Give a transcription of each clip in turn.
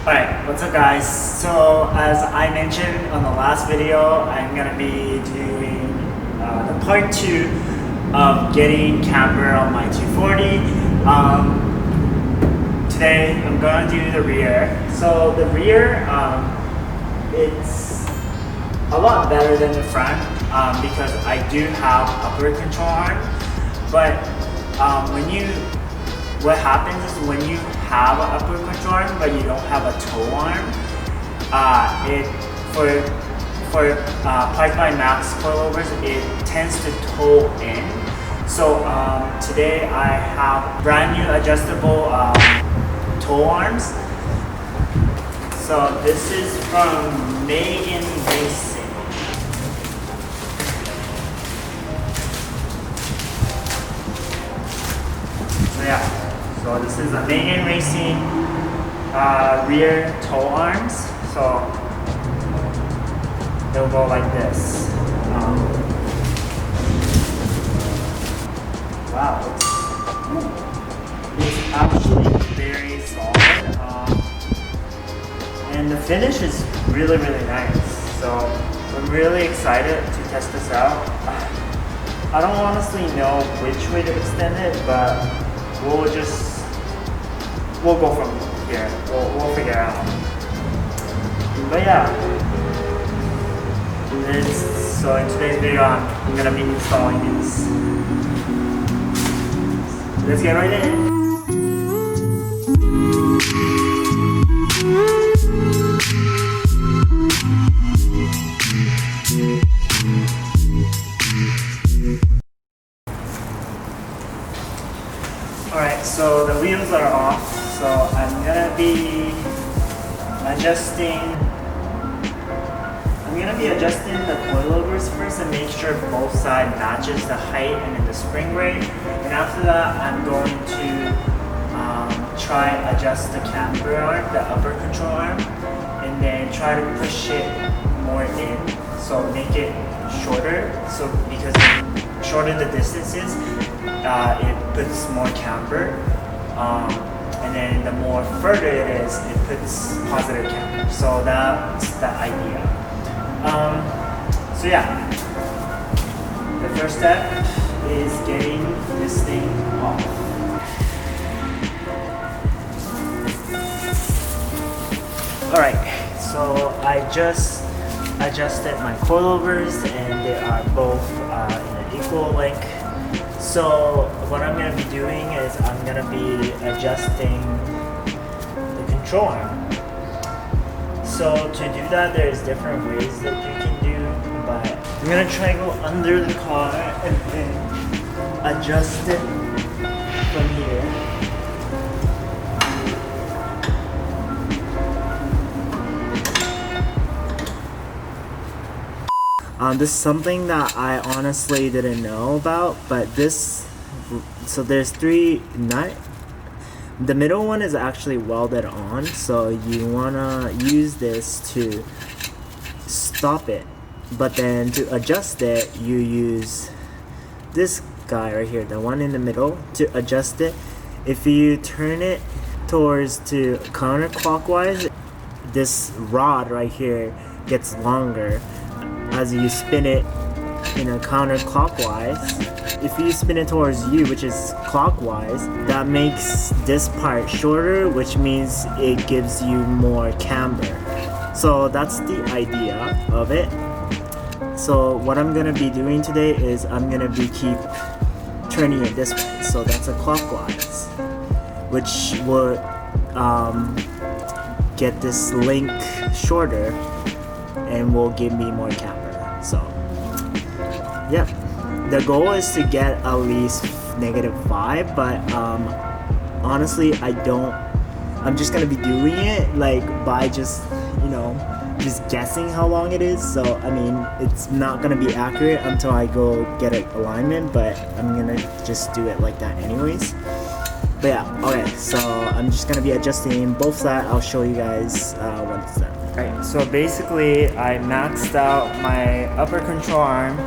Alright, what's up guys? So as I mentioned on the last video, I'm going to be doing the part 2 of getting camber on my 240. Today I'm going to do the rear. So the rear, it's a lot better than the front because I do have upper control arm. But what happens is when you have an upper control arm but you don't have a toe arm, for Park by Max coilovers, it tends to toe in. So today I have brand new adjustable toe arms. So this is from Megan Racing. So yeah. So this is a Megan Racing rear toe arms. So they'll go like this. Wow, it's actually very solid, and the finish is really nice. So I'm really excited to test this out. I don't honestly know which way to extend it, but we'll go from here. We'll figure it out. But yeah, so in today's video, I'm gonna be installing these. Let's get right in. Alright, so the wheels are off, so I'm gonna be adjusting the coilovers first and make sure both sides matches the height and then the spring rate. And after that, I'm going to try adjust the camber arm, the upper control arm, and then try to push it more in, so make it shorter. So because the shorter the distance is, it puts more camber, and then the more further it is, it puts positive camber. So that's the idea. So yeah, the first step is getting this thing off. Alright, so I just adjusted my coilovers and they are both in an equal length. So what I'm going to be doing is I'm going to be adjusting the control arm. So to do that, there's different ways that you can do, but I'm going to try to go under the car and then adjust it from here. This is something that I honestly didn't know about, but so there's 3 nuts. The middle one is actually welded on, so you wanna use this to stop it. But then to adjust it, you use this guy right here, the one in the middle, to adjust it. If you turn it towards to counterclockwise, this rod right here gets longer as you spin it in a counterclockwise. If you spin it towards you, which is clockwise, that makes this part shorter, which means it gives you more camber. So that's the idea of it. So what I'm gonna be doing today is I'm gonna be keep turning it this way. So that's a clockwise, which will get this link shorter and will give me more camber. So yeah, the goal is to get at least -5, but honestly I'm just gonna be doing it like by just guessing how long it is. So I mean, it's not gonna be accurate until I go get an alignment, but I'm gonna just do it like that anyways. But yeah, okay, so I'm just gonna be adjusting both sides. I'll show you guys when it's done. Alright, so basically I maxed out my upper control arm.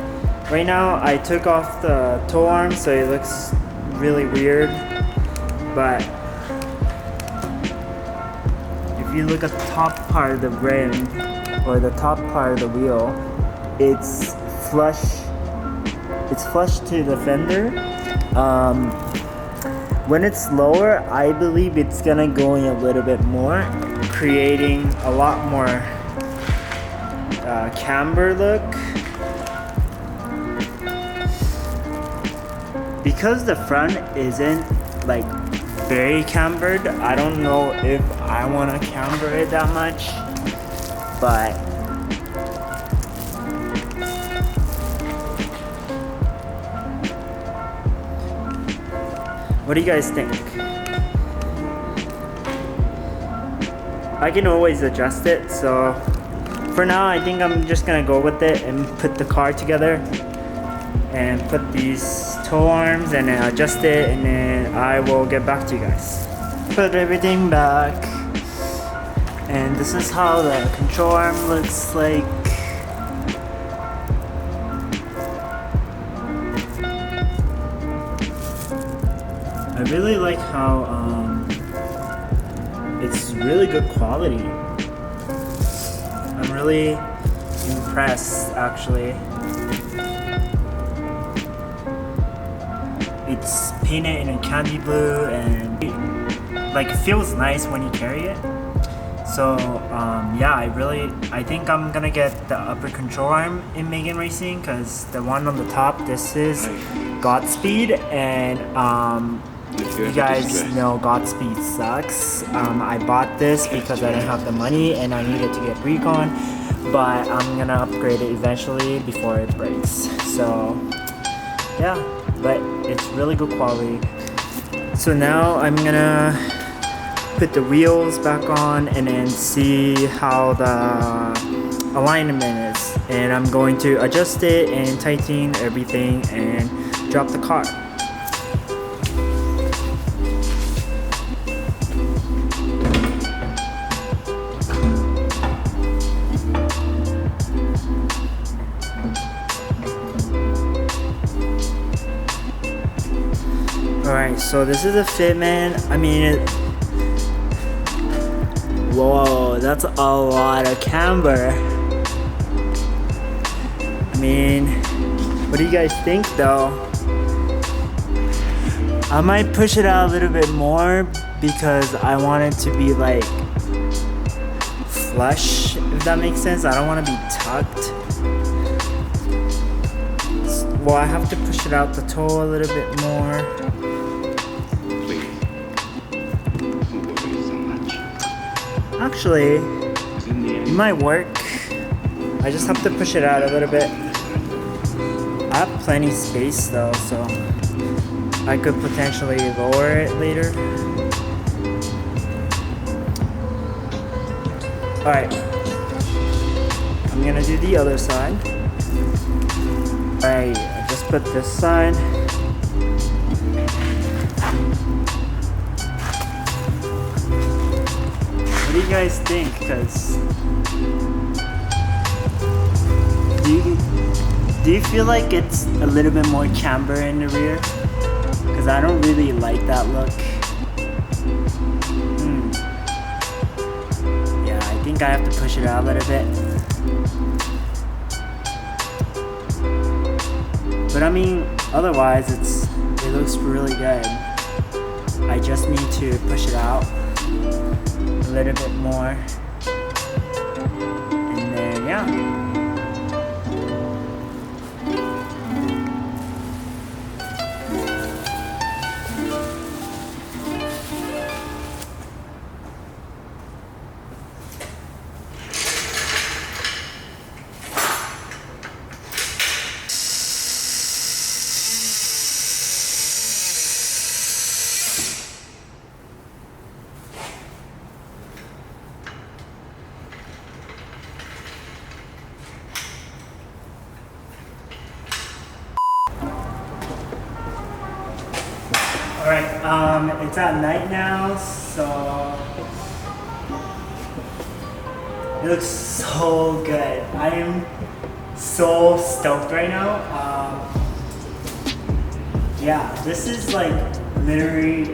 Right now I took off the toe arm, so it looks really weird, but if you look at the top part of the rim or the top part of the wheel, it's flush to the fender. When it's lower, I believe it's gonna go in a little bit more, creating a lot more camber look. Because the front isn't like very cambered, I don't know if I want to camber it that much, but what do you guys think? I can always adjust it, so for now I think I'm just gonna go with it and put the car together and put these tow arms and then adjust it, and then I will get back to you guys. Put everything back, and this is how the control arm looks like. I really like how it's really good quality. I'm really impressed actually. It's painted in a candy blue and like it feels nice when you carry it. So yeah, I think I'm gonna get the upper control arm in Megan Racing, because the one on the top, this is Godspeed, and you guys know Godspeed sucks. I bought this because I didn't have the money and I needed to get recon, but I'm gonna upgrade it eventually before it breaks. So yeah, but it's really good quality. So now I'm gonna put the wheels back on and then see how the alignment is, and I'm going to adjust it and tighten everything and drop the car. Alright, so this is a Fitment. I mean, whoa, that's a lot of camber. I mean, what do you guys think though? I might push it out a little bit more because I want it to be like flush, if that makes sense. I don't want to be tucked. Well, I have to push it out the toe a little bit more. Actually, it might work. I just have to push it out a little bit. I have plenty space though, so I could potentially lower it later. Alright, I'm gonna do the other side. Alright, I just put this side. What do you guys think? Because do you feel like it's a little bit more camber in the rear? Because I don't really like that look. Yeah, I think I have to push it out a little bit. But I mean, otherwise it looks really good. I just need to push it out a little bit more, and then yeah. Alright, it's at night now, so it looks so good. I am so stoked right now. Yeah, this is like literally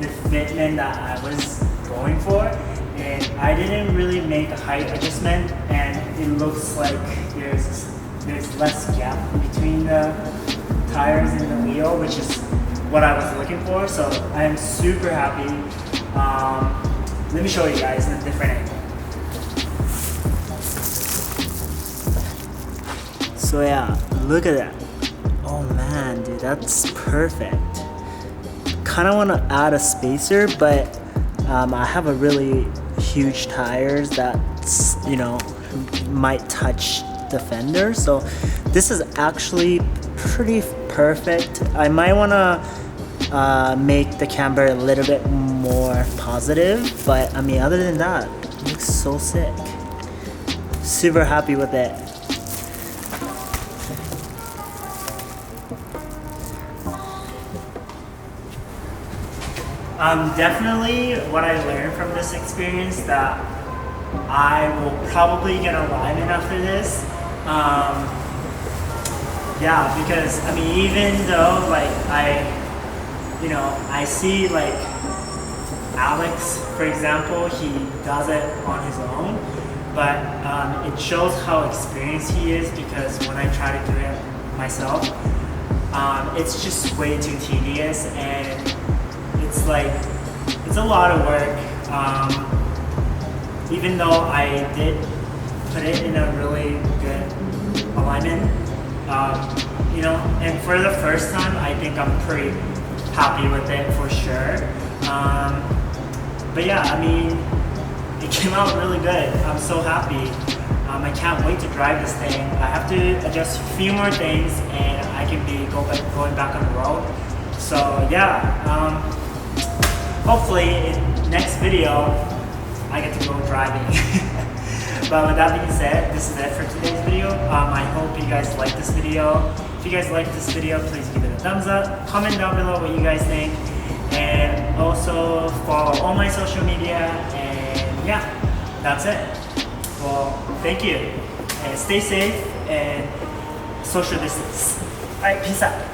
the Fitment that I was going for, and I didn't really make a height adjustment, and it looks like there's less gap between the tires and the wheel, which is what I was looking for. So I'm super happy. Let me show you guys in a different angle. So yeah, look at that. Oh man, dude, that's perfect. Kind of want to add a spacer, but I have a really huge tires that's, you know, might touch the fender. So this is actually pretty perfect. I might want to make the camber a little bit more positive, but I mean, other than that, it looks so sick. Super happy with it. Definitely what I learned from this experience that I will probably get a alignment after this. Yeah, because I mean, even though like I see like Alex, for example, he does it on his own, but it shows how experienced he is, because when I try to do it myself, it's just way too tedious, and it's like, it's a lot of work. Even though I did put it in a really good alignment, you know, and for the first time, I think I'm pretty happy with it for sure. But yeah, I mean, it came out really good. I'm so happy. I can't wait to drive this thing. I have to adjust a few more things, and I can be going back on the road. So yeah. Hopefully in next video, I get to go driving. But with that being said, this is it for today's video. I hope you guys liked this video. If you guys liked this video, please give it a thumbs up. Comment down below what you guys think. And also follow all my social media. And yeah, that's it. Well, thank you. And stay safe and social distance. Alright, peace out.